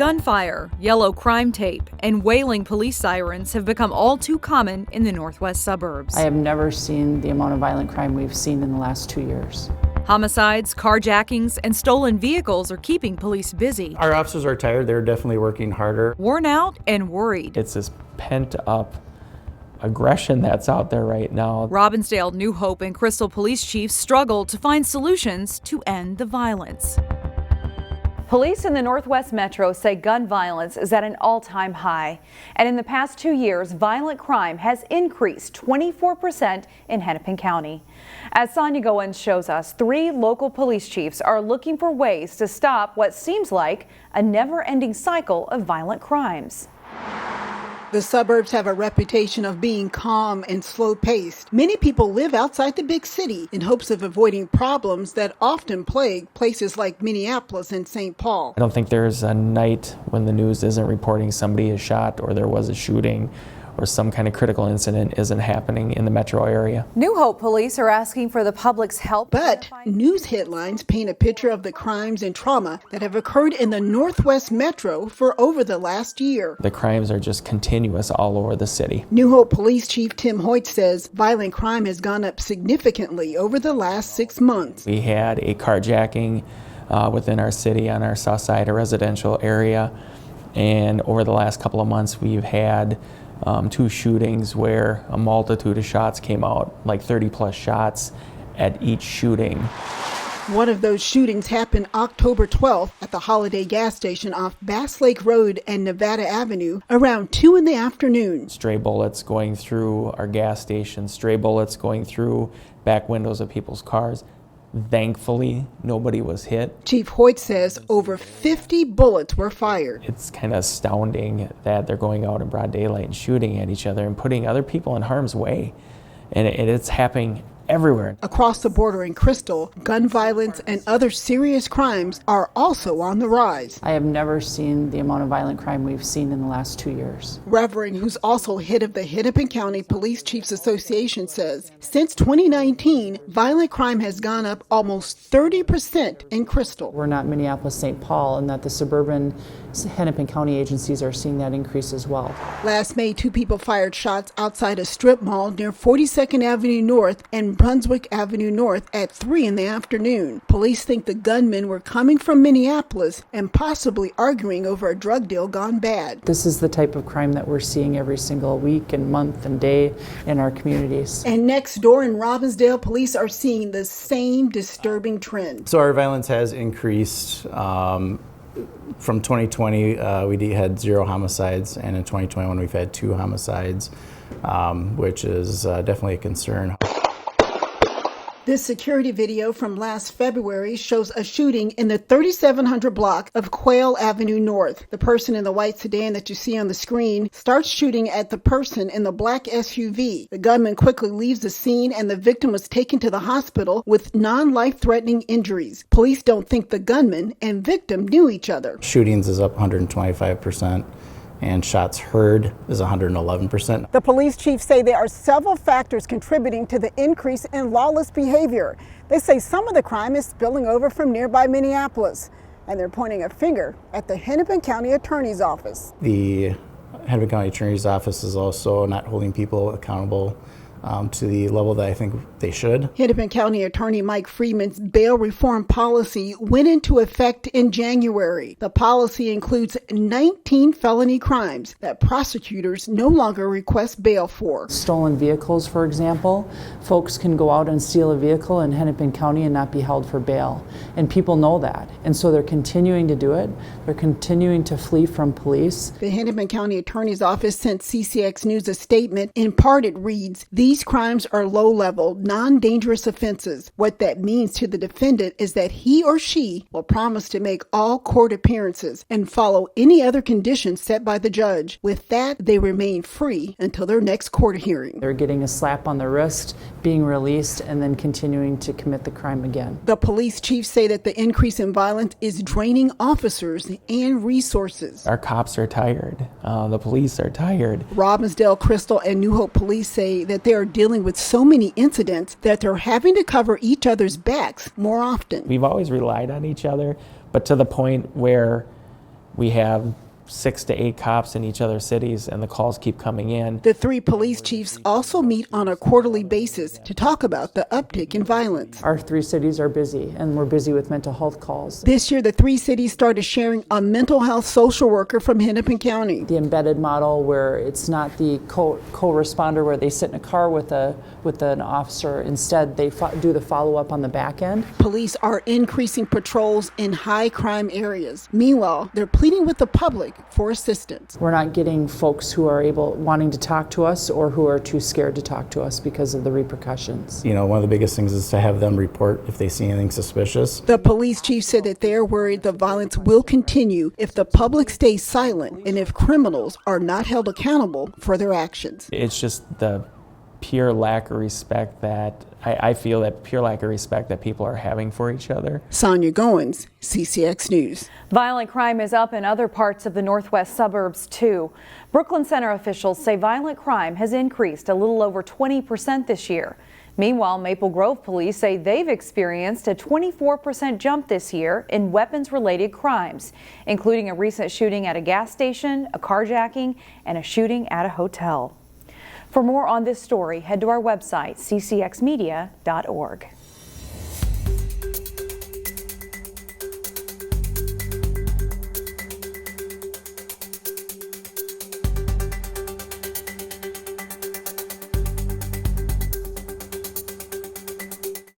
Gunfire, yellow crime tape, and wailing police sirens have become all too common in the northwest suburbs. I have never seen the amount of violent crime we've seen in the last 2 years. Homicides, carjackings, and stolen vehicles are keeping police busy. Our officers are tired. They're definitely working harder. Worn out and worried. It's this pent-up aggression that's out there right now. Robbinsdale, New Hope, and Crystal police chiefs struggle to find solutions to end the violence. Police in the Northwest Metro say gun violence is at an all-time high. And in the past 2 years, violent crime has increased 24% in Hennepin County. As Sonia Goins shows us, 3 local police chiefs are looking for ways to stop what seems like a never-ending cycle of violent crimes. The suburbs have a reputation of being calm and slow-paced. Many people live outside the big city in hopes of avoiding problems that often plague places like Minneapolis and St. Paul. I don't think there's a night when the news isn't reporting somebody is shot or there was a shooting or some kind of critical incident isn't happening in the metro area. New Hope police are asking for the public's help. But news headlines paint a picture of the crimes and trauma that have occurred in the Northwest Metro for over the last year. The crimes are just continuous all over the city. New Hope Police Chief Tim Hoyt says violent crime has gone up significantly over the last 6 months. We had a carjacking within our city on our south side, a residential area, and over the last couple of months we've had 2 shootings where a multitude of shots came out, like 30 plus shots at each shooting. One of those shootings happened October 12th at the Holiday gas station off Bass Lake Road and Nevada Avenue around 2 in the afternoon. Stray bullets going through our gas station, stray bullets going through back windows of people's cars. Thankfully, nobody was hit. Chief Hoyt says over 50 bullets were fired. It's kind of astounding that they're going out in broad daylight and shooting at each other and putting other people in harm's way. And it's happening everywhere. Across the border in Crystal, gun violence and other serious crimes are also on the rise. I have never seen the amount of violent crime we've seen in the last 2 years. Reverend, who's also head of the Hennepin County Police Chiefs Association, says since 2019, violent crime has gone up almost 30% in Crystal. We're not Minneapolis, St. Paul, and that the suburban Hennepin County agencies are seeing that increase as well. Last May, 2 people fired shots outside a strip mall near 42nd Avenue North and Brunswick Avenue North at 3 in the afternoon. Police think the gunmen were coming from Minneapolis and possibly arguing over a drug deal gone bad. This is the type of crime that we're seeing every single week and month and day in our communities. And next door in Robbinsdale, police are seeing the same disturbing trend. So our violence has increased. From 2020, we had 0 homicides, and in 2021 we've had 2 homicides, which is definitely a concern. This security video from last February shows a shooting in the 3700 block of Quail Avenue North. The person in the white sedan that you see on the screen starts shooting at the person in the black SUV. The gunman quickly leaves the scene and the victim was taken to the hospital with non-life-threatening injuries. Police don't think the gunman and victim knew each other. Shootings is up 125%. And shots heard is 111%. The police chiefs say there are several factors contributing to the increase in lawless behavior. They say some of the crime is spilling over from nearby Minneapolis, and they're pointing a finger at the Hennepin County Attorney's Office. The Hennepin County Attorney's Office is also not holding people accountable to the level that I think they should. Hennepin County Attorney Mike Freeman's bail reform policy went into effect in January. The policy includes 19 felony crimes that prosecutors no longer request bail for. Stolen vehicles, for example. Folks can go out and steal a vehicle in Hennepin County and not be held for bail. And people know that. And so they're continuing to do it. They're continuing to flee from police. The Hennepin County Attorney's Office sent CCX News a statement. In part, it reads, "These crimes are low-level, non-dangerous offenses. What that means to the defendant is that he or she will promise to make all court appearances and follow any other conditions set by the judge. With that, they remain free until their next court hearing." They're getting a slap on the wrist, being released, and then continuing to commit the crime again. The police chiefs say that the increase in violence is draining officers and resources. Our cops are tired. The police are tired. Robbinsdale, Crystal, and New Hope police say that they are dealing with so many incidents that they're having to cover each other's backs more often. We've always relied on each other, but to the point where we have 6 to 8 cops in each other's cities, and the calls keep coming in. The 3 police chiefs also meet on a quarterly basis to talk about the uptick in violence. Our 3 cities are busy, and we're busy with mental health calls. This year, the 3 cities started sharing a mental health social worker from Hennepin County. The embedded model, where it's not the co-responder where they sit in a car with an officer. Instead, they do the follow-up on the back end. Police are increasing patrols in high crime areas. Meanwhile, they're pleading with the public for assistance. We're not getting folks who are wanting to talk to us or who are too scared to talk to us because of the repercussions. You know, one of the biggest things is to have them report if they see anything suspicious. The police chief said that they're worried the violence will continue if the public stays silent and if criminals are not held accountable for their actions. It's just the pure lack of respect that I feel that pure lack of respect that people are having for each other. Sonia Goins, CCX News. Violent crime is up in other parts of the northwest suburbs too. Brooklyn Center officials say violent crime has increased a little over 20% this year. Meanwhile, Maple Grove police say they've experienced a 24% jump this year in weapons-related crimes, including a recent shooting at a gas station, a carjacking, and a shooting at a hotel. For more on this story, head to our website, ccxmedia.org.